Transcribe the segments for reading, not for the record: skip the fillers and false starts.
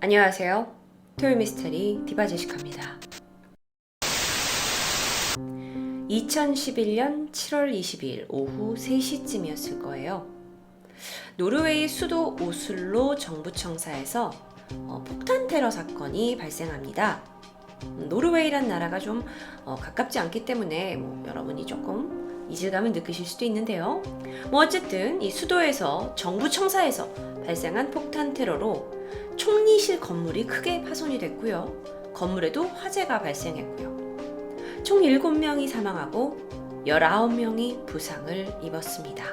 안녕하세요. 토요일 미스터리 디바 제시카입니다. 2011년 7월 22일 오후 3시쯤이었을 거예요. 노르웨이 수도 오슬로 정부청사에서 폭탄 테러 사건이 발생합니다. 노르웨이란 나라가 좀 가깝지 않기 때문에 여러분이 조금 이질감을 느끼실 수도 있는데요. 어쨌든 이 수도에서 정부청사에서 발생한 폭탄 테러로 총리실 건물이 크게 파손이 됐고요. 건물에도 화재가 발생했고요. 총 7명이 사망하고 19명이 부상을 입었습니다.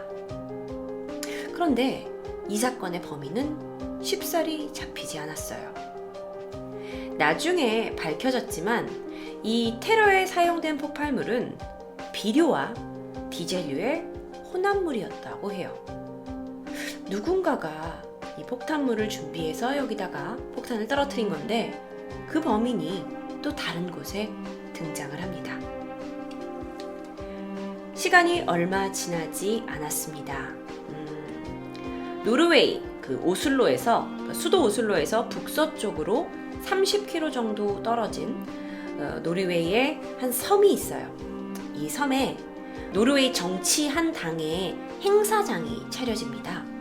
그런데 이 사건의 범인은 쉽사리 잡히지 않았어요. 나중에 밝혀졌지만 이 테러에 사용된 폭발물은 비료와 디젤류의 혼합물이었다고 해요. 누군가가 이 폭탄물을 준비해서 여기다가 폭탄을 떨어뜨린 건데 그 범인이 또 다른 곳에 등장을 합니다. 시간이 얼마 지나지 않았습니다. 노르웨이 오슬로에서 수도 오슬로에서 북서쪽으로 30km 정도 떨어진 노르웨이의 한 섬이 있어요. 이 섬에 노르웨이 정치 한 당의 행사장이 차려집니다.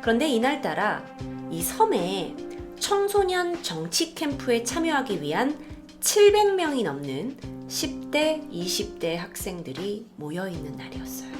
그런데 이날따라 이 섬에 청소년 정치 캠프에 참여하기 위한 700명이 넘는 10대, 20대 학생들이 모여있는 날이었어요.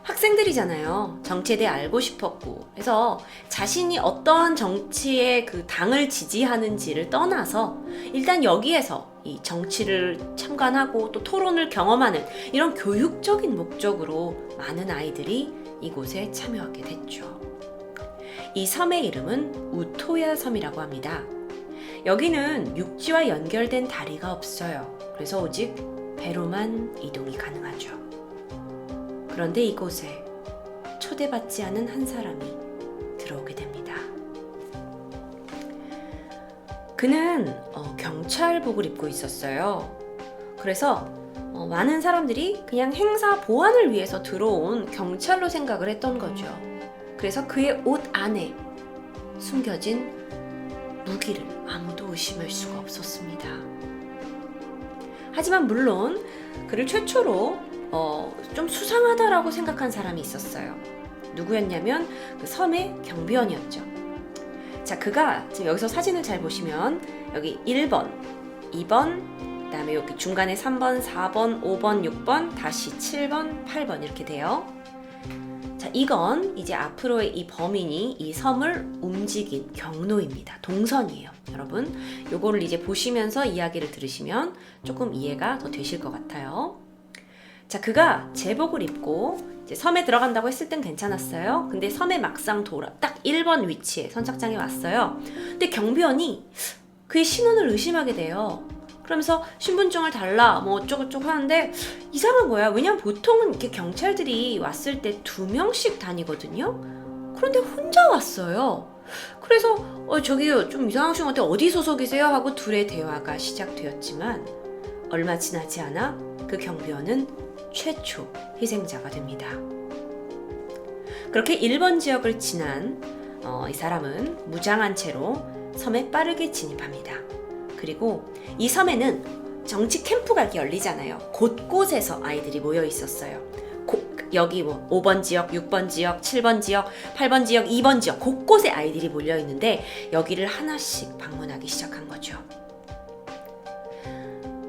학생들이잖아요. 정치에 대해 알고 싶었고, 그래서 자신이 어떠한 정치의 그 당을 지지하는지를 떠나서 일단 여기에서 이 정치를 참관하고 또 토론을 경험하는 이런 교육적인 목적으로 많은 아이들이 이곳에 참여하게 됐죠. 이 섬의 이름은 우토야 섬이라고 합니다. 여기는 육지와 연결된 다리가 없어요. 그래서 오직 배로만 이동이 가능하죠. 그런데 이곳에 초대받지 않은 한 사람이 들어오게 됩니다. 그는 경찰복을 입고 있었어요. 그래서 많은 사람들이 그냥 행사 보안을 위해서 들어온 경찰로 생각을 했던 거죠. 그래서 그의 옷 안에 숨겨진 무기를 아무도 의심할 수가 없었습니다. 하지만 물론 그를 최초로 좀 수상하다라고 생각한 사람이 있었어요. 누구였냐면 그 섬의 경비원이었죠. 자, 그가 지금 여기서 사진을 잘 보시면 여기 1번, 2번, 그 다음에 여기 중간에 3번, 4번, 5번, 6번, 다시 7번, 8번 이렇게 돼요. 자, 이건 이제 앞으로의 이 범인이 이 섬을 움직인 경로입니다. 동선이에요. 여러분, 요거를 이제 보시면서 이야기를 들으시면 조금 이해가 더 되실 것 같아요. 자, 그가 제복을 입고 이제 섬에 들어간다고 했을 땐 괜찮았어요. 근데 섬에 막상 딱 1번 위치에 선착장에 왔어요. 근데 경비원이 그의 신원을 의심하게 돼요. 그러면서 신분증을 달라 어쩌고저쩌고 하는데 이상한 거야. 왜냐면 보통은 이렇게 경찰들이 왔을 때 2명씩 다니거든요. 그런데 혼자 왔어요. 그래서 저기요 좀 이상하신 것 같아. 어디 소속이세요? 하고 둘의 대화가 시작되었지만 얼마 지나지 않아 그 경비원은 최초 희생자가 됩니다. 그렇게 1번 지역을 지난 이 사람은 무장한 채로 섬에 빠르게 진입합니다. 그리고 이 섬에는 정치 캠프가 열리잖아요. 곳곳에서 아이들이 모여 있었어요. 여기 5번 지역, 6번 지역, 7번 지역, 8번 지역, 2번 지역 곳곳에 아이들이 몰려 있는데 여기를 하나씩 방문하기 시작한 거죠.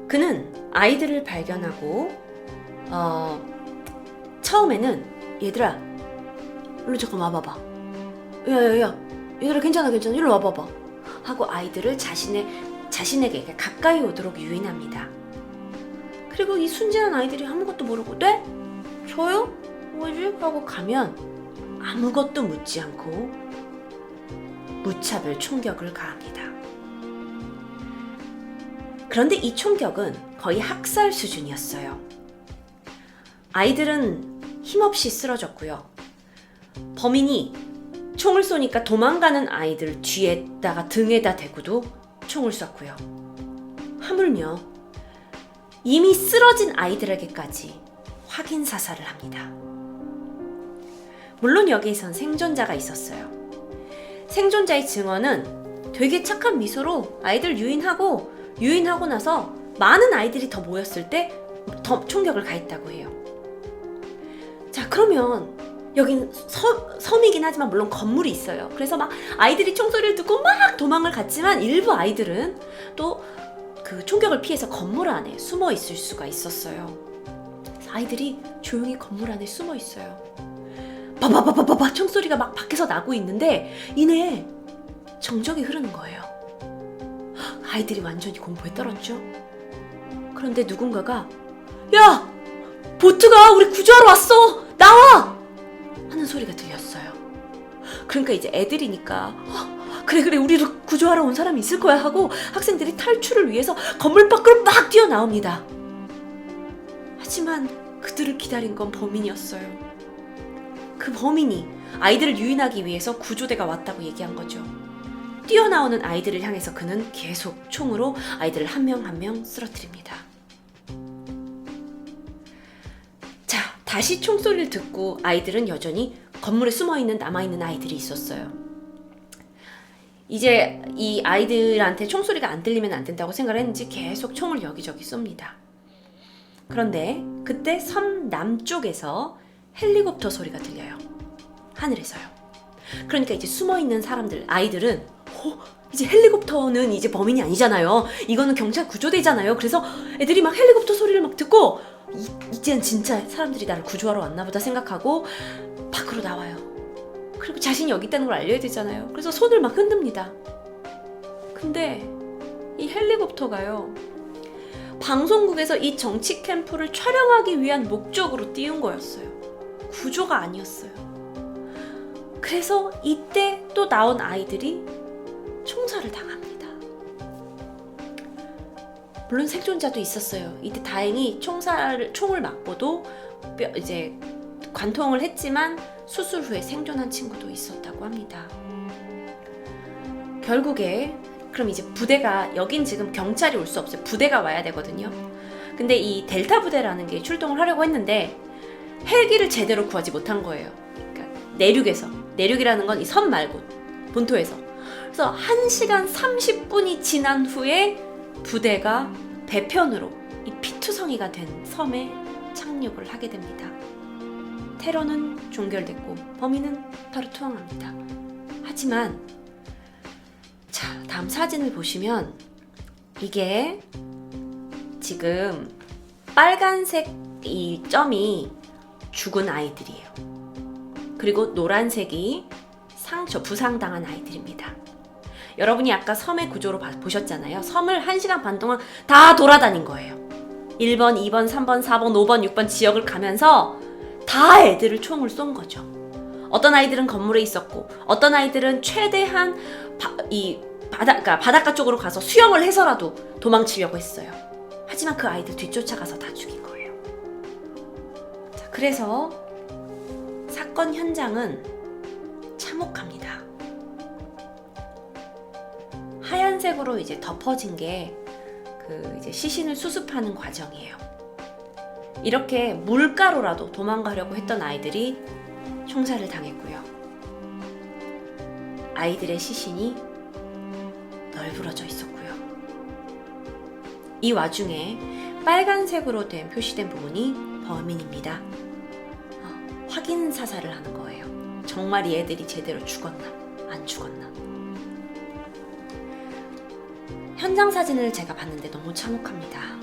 그는 아이들을 발견하고 처음에는 얘들아 일로 잠깐 와봐봐. 야 얘들아 괜찮아 일로 와봐봐 하고 아이들을 자신에게 가까이 오도록 유인합니다. 그리고 이 순진한 아이들이 아무것도 모르고 네? 저요? 뭐지? 하고 가면 아무것도 묻지 않고 무차별 총격을 가합니다. 그런데 이 총격은 거의 학살 수준이었어요. 아이들은 힘없이 쓰러졌고요. 범인이 총을 쏘니까 도망가는 아이들 뒤에다가 등에다 대고도 총을 쐈고요. 하물며 이미 쓰러진 아이들에게까지 확인 사살을 합니다. 물론 여기에선 생존자가 있었어요. 생존자의 증언은 되게 착한 미소로 아이들 유인하고 나서 많은 아이들이 더 모였을 때 더 총격을 가했다고 해요. 자, 그러면 여긴 섬이긴 하지만 물론 건물이 있어요. 그래서 막 아이들이 총소리를 듣고 막 도망을 갔지만 일부 아이들은 또 그 총격을 피해서 건물 안에 숨어 있을 수가 있었어요. 그래서 아이들이 조용히 건물 안에 숨어 있어요. 바바바바바바 총소리가 막 밖에서 나고 있는데 이내 정적이 흐르는 거예요. 아이들이 완전히 공포에 떨었죠. 그런데 누군가가 야! 보트가 우리 구조하러 왔어! 나와! 하는 소리가 들렸어요. 그러니까 이제 애들이니까 그래 우리를 구조하러 온 사람이 있을 거야 하고 학생들이 탈출을 위해서 건물 밖으로 막 뛰어나옵니다. 하지만 그들을 기다린 건 범인이었어요. 그 범인이 아이들을 유인하기 위해서 구조대가 왔다고 얘기한 거죠. 뛰어나오는 아이들을 향해서 그는 계속 총으로 아이들을 한 명 한 명 쓰러뜨립니다. 자, 다시 총소리를 듣고 아이들은 여전히 건물에 숨어있는 남아있는 아이들이 있었어요. 이제 이 아이들한테 총소리가 안 들리면 안 된다고 생각을 했는지 계속 총을 여기저기 쏩니다. 그런데 그때 섬 남쪽에서 헬리콥터 소리가 들려요. 하늘에서요. 그러니까 이제 숨어있는 사람들, 아이들은 이제 헬리콥터는 이제 범인이 아니잖아요. 이거는 경찰 구조대잖아요. 그래서 애들이 막 헬리콥터 소리를 막 듣고 이젠 진짜 사람들이 나를 구조하러 왔나 보다 생각하고 밖으로 나와요. 그리고 자신이 여기 있다는 걸 알려야 되잖아요. 그래서 손을 막 흔듭니다. 근데 이 헬리콥터가요, 방송국에서 이 정치 캠프를 촬영하기 위한 목적으로 띄운 거였어요. 구조가 아니었어요. 그래서 이때 또 나온 아이들이 총살을 당합니다. 물론 생존자도 있었어요. 이때 다행히 총을 맞고도 이제 관통을 했지만 수술 후에 생존한 친구도 있었다고 합니다. 결국에 그럼 이제 부대가, 여긴 지금 경찰이 올 수 없어요. 부대가 와야 되거든요. 근데 이 델타 부대라는 게 출동을 하려고 했는데 헬기를 제대로 구하지 못한 거예요. 그러니까 내륙이라는 건 이 섬 말고 본토에서. 그래서 1시간 30분이 지난 후에 부대가 배편으로 이 피투성이가 된 섬에 착륙을 하게 됩니다. 테러는 종결됐고 범인은 바로 투항합니다. 하지만 자, 다음 사진을 보시면 이게 지금 빨간색 이 점이 죽은 아이들이에요. 그리고 노란색이 부상당한 아이들입니다. 여러분이 아까 섬의 구조로 보셨잖아요. 섬을 1시간 반 동안 다 돌아다닌 거예요. 1번, 2번, 3번, 4번, 5번, 6번 지역을 가면서 다 애들을 총을 쏜 거죠. 어떤 아이들은 건물에 있었고 어떤 아이들은 최대한 바닷가 쪽으로 가서 수영을 해서라도 도망치려고 했어요. 하지만 그 아이들 뒤쫓아가서 다 죽인 거예요. 자, 그래서 사건 현장은 참혹합니다. 하얀색으로 이제 덮어진 게 이제 시신을 수습하는 과정이에요. 이렇게 물가로라도 도망가려고 했던 아이들이 총살을 당했고요. 아이들의 시신이 널브러져 있었고요. 이 와중에 빨간색으로 표시된 부분이 범인입니다. 확인 사살을 하는 거예요. 정말 이 애들이 제대로 죽었나 안 죽었나. 현장 사진을 제가 봤는데 너무 참혹합니다.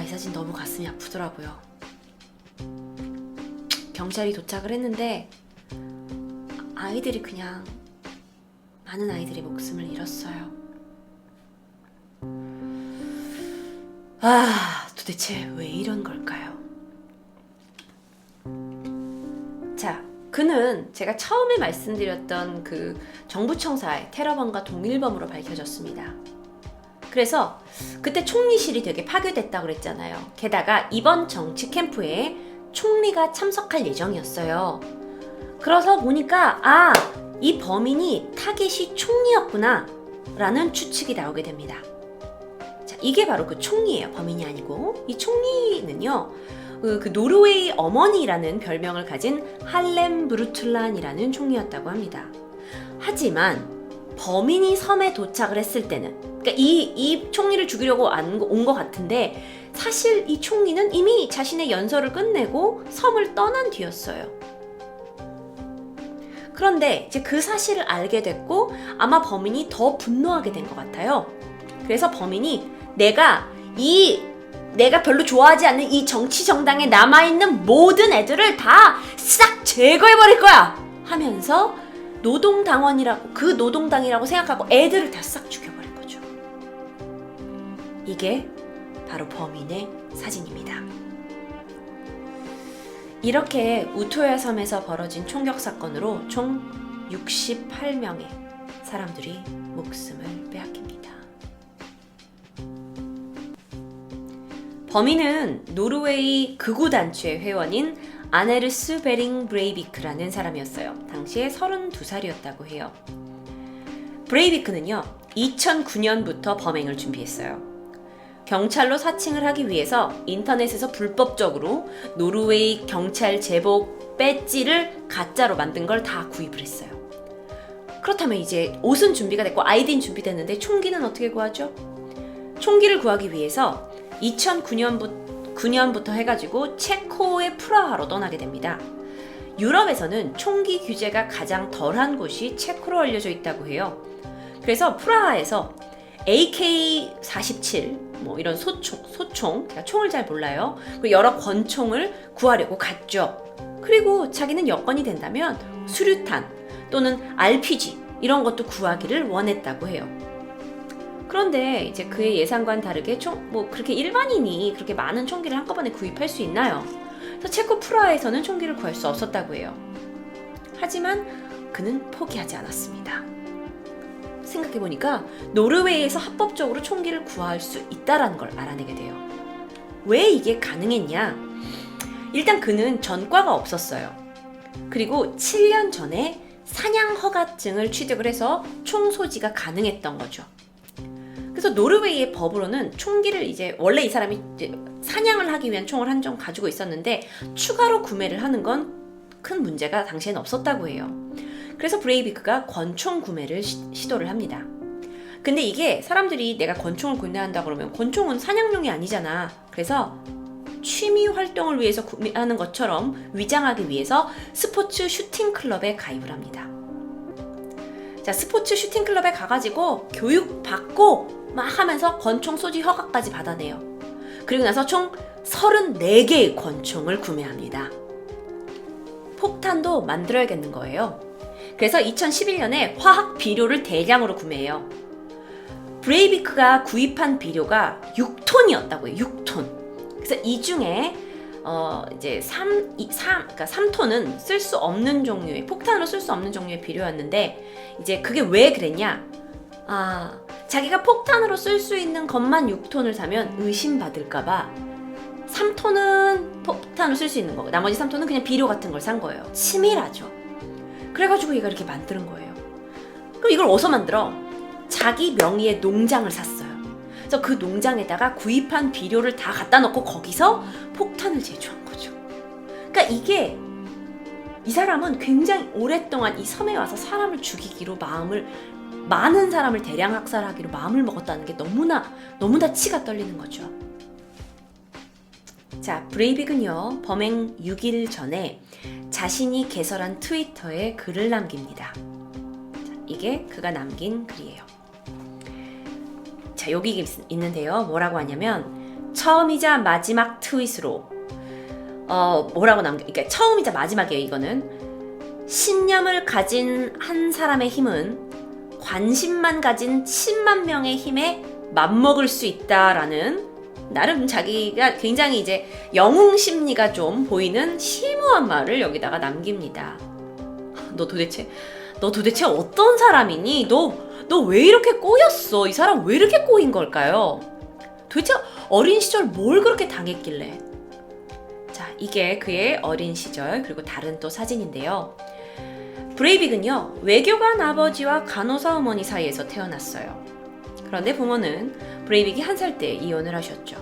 이 사진 너무 가슴이 아프더라고요. 경찰이 도착을 했는데 아이들이 그냥 많은 아이들이 목숨을 잃었어요. 도대체 왜 이런 걸까요? 자, 그는 제가 처음에 말씀드렸던 그 정부청사의 테러범과 동일범으로 밝혀졌습니다. 그래서 그때 총리실이 되게 파괴됐다고 그랬잖아요. 게다가 이번 정치 캠프에 총리가 참석할 예정이었어요. 그래서 보니까 이 범인이 타겟이 총리였구나 라는 추측이 나오게 됩니다. 자, 이게 바로 그 총리예요. 범인이 아니고. 이 총리는요, 그 노르웨이 어머니라는 별명을 가진 할렘 브루툴란이라는 총리였다고 합니다. 하지만 범인이 섬에 도착을 했을 때는, 그러니까 이 총리를 죽이려고 온 것 같은데 사실 이 총리는 이미 자신의 연설을 끝내고 섬을 떠난 뒤였어요. 그런데 이제 그 사실을 알게 됐고 아마 범인이 더 분노하게 된 것 같아요. 그래서 범인이 내가 별로 좋아하지 않는 이 정치 정당에 남아있는 모든 애들을 다 싹 제거해버릴 거야! 하면서 그 노동당이라고 생각하고 애들을 다 싹 죽여버린 거죠. 이게 바로 범인의 사진입니다. 이렇게 우토야 섬에서 벌어진 총격 사건으로 총 68명의 사람들이 목숨을 빼앗깁니다. 범인은 노르웨이 극우단체의 회원인 아네르스 베링 브레이비크라는 사람이었어요. 당시에 32살이었다고 해요. 브레이비크는요, 2009년부터 범행을 준비했어요. 경찰로 사칭을 하기 위해서 인터넷에서 불법적으로 노르웨이 경찰 제복 배지를 가짜로 만든 걸 다 구입을 했어요. 그렇다면 이제 옷은 준비가 됐고 아이디는 준비됐는데 총기는 어떻게 구하죠? 총기를 구하기 위해서 2009년부터 해가지고 체코의 프라하로 떠나게 됩니다. 유럽에서는 총기 규제가 가장 덜한 곳이 체코로 알려져 있다고 해요. 그래서 프라하에서 AK-47 이런 소총, 제가 총을 잘 몰라요. 그리고 여러 권총을 구하려고 갔죠. 그리고 자기는 여건이 된다면 수류탄 또는 RPG 이런 것도 구하기를 원했다고 해요. 그런데 이제 그의 예상과는 다르게 그렇게 일반인이 그렇게 많은 총기를 한꺼번에 구입할 수 있나요? 그래서 체코 프라하에서는 총기를 구할 수 없었다고 해요. 하지만 그는 포기하지 않았습니다. 생각해보니까 노르웨이에서 합법적으로 총기를 구할 수 있다는 걸 알아내게 돼요. 왜 이게 가능했냐? 일단 그는 전과가 없었어요. 그리고 7년 전에 사냥 허가증을 취득을 해서 총 소지가 가능했던 거죠. 그래서 노르웨이의 법으로는 총기를 이제 원래 이 사람이 이제 사냥을 하기 위한 총을 한 정 가지고 있었는데 추가로 구매를 하는 건 큰 문제가 당시에는 없었다고 해요. 그래서 브레이비크가 권총 구매를 시도를 합니다. 근데 이게 사람들이 내가 권총을 구매한다 그러면 권총은 사냥용이 아니잖아. 그래서 취미 활동을 위해서 구매하는 것처럼 위장하기 위해서 스포츠 슈팅 클럽에 가입을 합니다. 자, 스포츠 슈팅 클럽에 가가지고 교육받고 막 하면서 권총 소지 허가까지 받아내요. 그리고 나서 총 34개의 권총을 구매합니다. 폭탄도 만들어야겠는 거예요. 그래서 2011년에 화학 비료를 대량으로 구매해요. 브레이비크가 구입한 비료가 6톤이었다고요. 6톤. 그래서 이 중에 이제 3톤은 쓸 수 없는 종류의, 폭탄으로 쓸 수 없는 종류의 비료였는데 이제 그게 왜 그랬냐? 자기가 폭탄으로 쓸 수 있는 것만 6톤을 사면 의심받을까봐 3톤은 폭탄으로 쓸 수 있는 거고 나머지 3톤은 그냥 비료 같은 걸 산 거예요. 치밀하죠. 그래가지고 얘가 이렇게 만드는 거예요. 그럼 이걸 어디서 만들어? 자기 명의의 농장을 샀어요. 그래서 그 농장에다가 구입한 비료를 다 갖다 놓고 거기서 폭탄을 제조한 거죠. 그러니까 이게 이 사람은 굉장히 오랫동안 이 섬에 와서 사람을 죽이기로 많은 사람을 대량 학살하기로 마음을 먹었다는 게 너무나 치가 떨리는 거죠. 자, 브레이빅은요, 범행 6일 전에 자신이 개설한 트위터에 글을 남깁니다. 자, 이게 그가 남긴 글이에요. 자, 여기 있는데요. 뭐라고 하냐면 처음이자 마지막 트윗으로 그러니까 처음이자 마지막이에요. 이거는 신념을 가진 한 사람의 힘은 관심만 가진 10만 명의 힘에 맞먹을 수 있다라는 나름 자기가 굉장히 이제 영웅 심리가 좀 보이는 심오한 말을 여기다가 남깁니다. 너 도대체 어떤 사람이니? 너 왜 이렇게 꼬였어? 이 사람 왜 이렇게 꼬인 걸까요? 도대체 어린 시절 뭘 그렇게 당했길래? 자, 이게 그의 어린 시절 그리고 다른 또 사진인데요. 브레이빅은요, 외교관 아버지와 간호사 어머니 사이에서 태어났어요. 그런데 부모는 브레이빅이 1살 때 이혼을 하셨죠.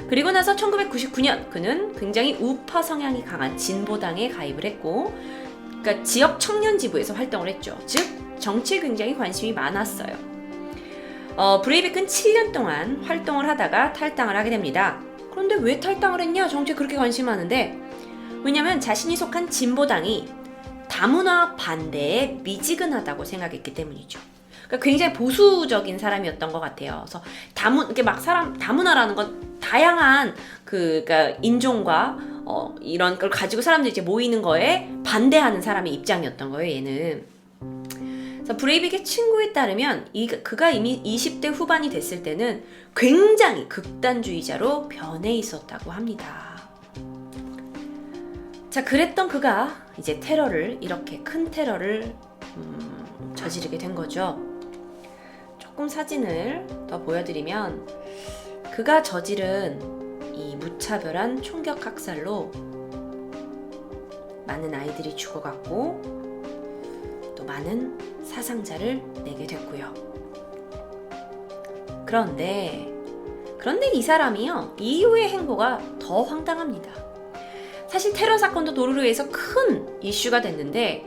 그리고 나서 1999년 그는 굉장히 우파 성향이 강한 진보당에 가입을 했고, 그러니까 지역 청년지부에서 활동을 했죠. 즉 정치에 굉장히 관심이 많았어요. 브레이빅은 7년 동안 활동을 하다가 탈당을 하게 됩니다. 그런데 왜 탈당을 했냐? 정치에 그렇게 관심 많은데, 왜냐면 자신이 속한 진보당이 다문화 반대에 미지근하다고 생각했기 때문이죠. 그러니까 굉장히 보수적인 사람이었던 것 같아요. 그래서 이렇게 막 다문화라는 건 다양한 그러니까 인종과 이런 걸 가지고 사람들이 이제 모이는 거에 반대하는 사람의 입장이었던 거예요, 얘는. 그래서 브레이빅의 친구에 따르면 그가 이미 20대 후반이 됐을 때는 굉장히 극단주의자로 변해 있었다고 합니다. 자, 그랬던 그가 이제 이렇게 큰 테러를 저지르게 된 거죠. 조금 사진을 더 보여드리면, 그가 저지른 이 무차별한 총격 학살로 많은 아이들이 죽어갔고 또 많은 사상자를 내게 됐고요. 그런데 이 사람이요, 이후의 행보가 더 황당합니다. 사실 테러 사건도 노르웨이에서 큰 이슈가 됐는데,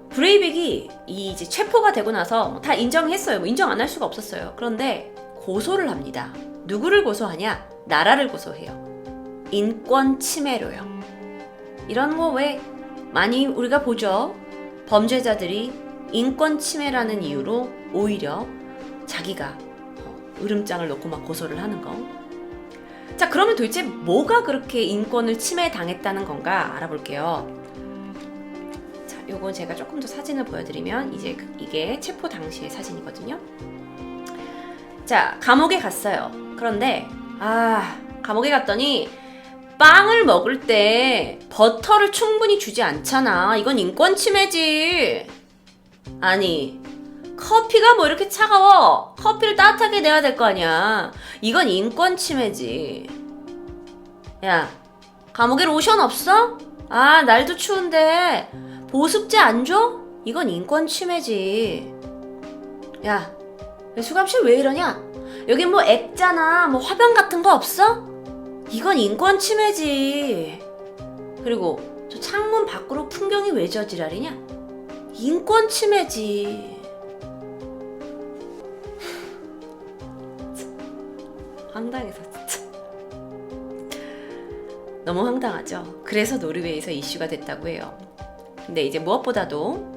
브레이빅이 이제 체포가 되고 나서 다 인정했어요. 인정 안 할 수가 없었어요. 그런데 고소를 합니다. 누구를 고소하냐? 나라를 고소해요. 인권 침해로요. 이런 거 왜 많이 우리가 보죠? 범죄자들이 인권 침해라는 이유로 오히려 자기가 으름장을 놓고 막 고소를 하는 거. 자, 그러면 도대체 뭐가 그렇게 인권을 침해당했다는 건가 알아볼게요. 자, 요건 제가 조금 더 사진을 보여드리면, 이게 체포 당시의 사진이거든요. 자, 감옥에 갔어요. 그런데 감옥에 갔더니 빵을 먹을 때 버터를 충분히 주지 않잖아. 이건 인권 침해지. 아니, 커피가 뭐 이렇게 차가워? 커피를 따뜻하게 내야 될 거 아니야. 이건 인권 침해지. 야, 감옥에 로션 없어? 날도 추운데 보습제 안 줘? 이건 인권 침해지. 야, 수감실 왜 이러냐? 여기 뭐 액자나 뭐 화병 같은 거 없어? 이건 인권 침해지. 그리고 저 창문 밖으로 풍경이 왜 저 지랄이냐? 인권 침해지. 황당해서 진짜 너무 황당하죠. 그래서 노르웨이에서 이슈가 됐다고 해요. 근데 이제 무엇보다도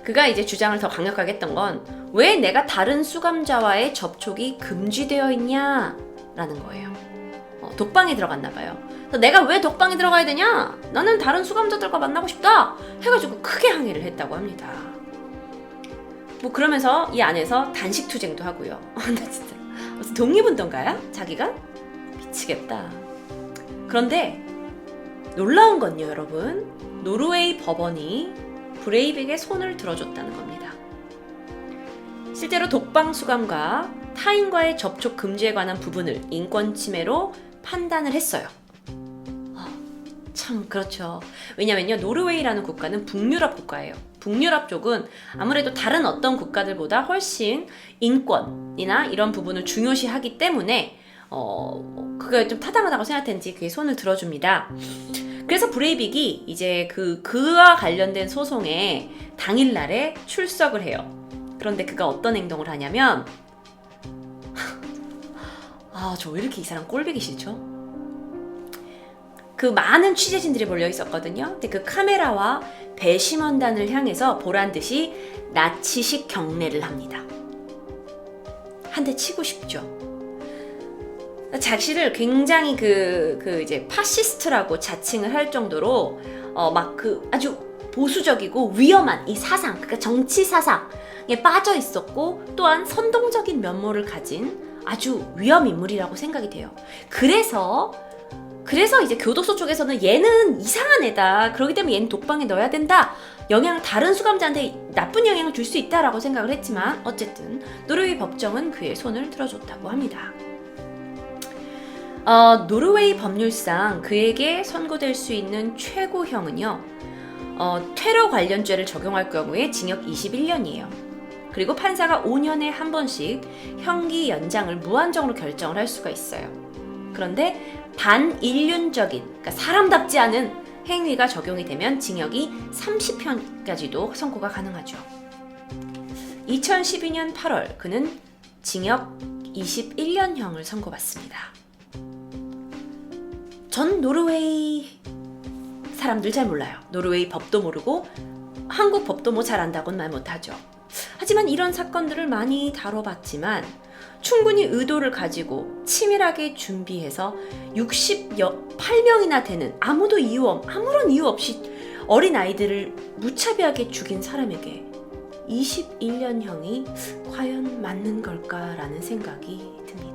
그가 이제 주장을 더 강력하게 했던 건, 왜 내가 다른 수감자와의 접촉이 금지되어 있냐 라는 거예요. 독방에 들어갔나 봐요. 내가 왜 독방에 들어가야 되냐? 나는 다른 수감자들과 만나고 싶다 해가지고 크게 항의를 했다고 합니다. 뭐 그러면서 이 안에서 단식 투쟁도 하고요. 나 진짜 무슨 독립운동가야? 자기가? 미치겠다. 그런데 놀라운 건요, 여러분, 노르웨이 법원이 브레이빅의 손을 들어줬다는 겁니다. 실제로 독방 수감과 타인과의 접촉 금지에 관한 부분을 인권 침해로 판단을 했어요. 참 그렇죠. 왜냐면요, 노르웨이라는 국가는 북유럽 국가예요. 북유럽 쪽은 아무래도 다른 어떤 국가들보다 훨씬 인권이나 이런 부분을 중요시하기 때문에 그게 좀 타당하다고 생각했는지 그게 손을 들어줍니다. 그래서 브레이빅이 이제 그와 관련된 소송에 당일날에 출석을 해요. 그런데 그가 어떤 행동을 하냐면, 저 왜 이렇게 이 사람 꼴보기 싫죠? 그 많은 취재진들이 몰려 있었거든요. 근데 그 카메라와 배심원단을 향해서 보란 듯이 나치식 경례를 합니다. 한 대 치고 싶죠. 자신을 굉장히 이제 파시스트라고 자칭을 할 정도로 아주 보수적이고 위험한 이 사상, 그러니까 정치 사상에 빠져 있었고, 또한 선동적인 면모를 가진 아주 위험 인물이라고 생각이 돼요. 그래서 이제 교도소 쪽에서는 얘는 이상한 애다, 그렇기 때문에 얘는 독방에 넣어야 된다, 다른 수감자한테 나쁜 영향을 줄 수 있다라고 생각을 했지만, 어쨌든 노르웨이 법정은 그의 손을 들어줬다고 합니다. 노르웨이 법률상 그에게 선고될 수 있는 최고형은요, 테러 관련죄를 적용할 경우에 징역 21년이에요. 그리고 판사가 5년에 한 번씩 형기 연장을 무한정으로 결정을 할 수가 있어요. 그런데 반인륜적인, 그러니까 사람답지 않은 행위가 적용이 되면 징역이 30년까지도 선고가 가능하죠. 2012년 8월 그는 징역 21년형을 선고받습니다. 전 노르웨이 사람들 잘 몰라요. 노르웨이 법도 모르고 한국 법도 뭐 잘 안다고는 말 못하죠. 하지만 이런 사건들을 많이 다뤄봤지만 충분히 의도를 가지고 치밀하게 준비해서 68명이나 되는 아무런 이유 없이 어린 아이들을 무차별하게 죽인 사람에게 21년형이 과연 맞는 걸까라는 생각이 듭니다.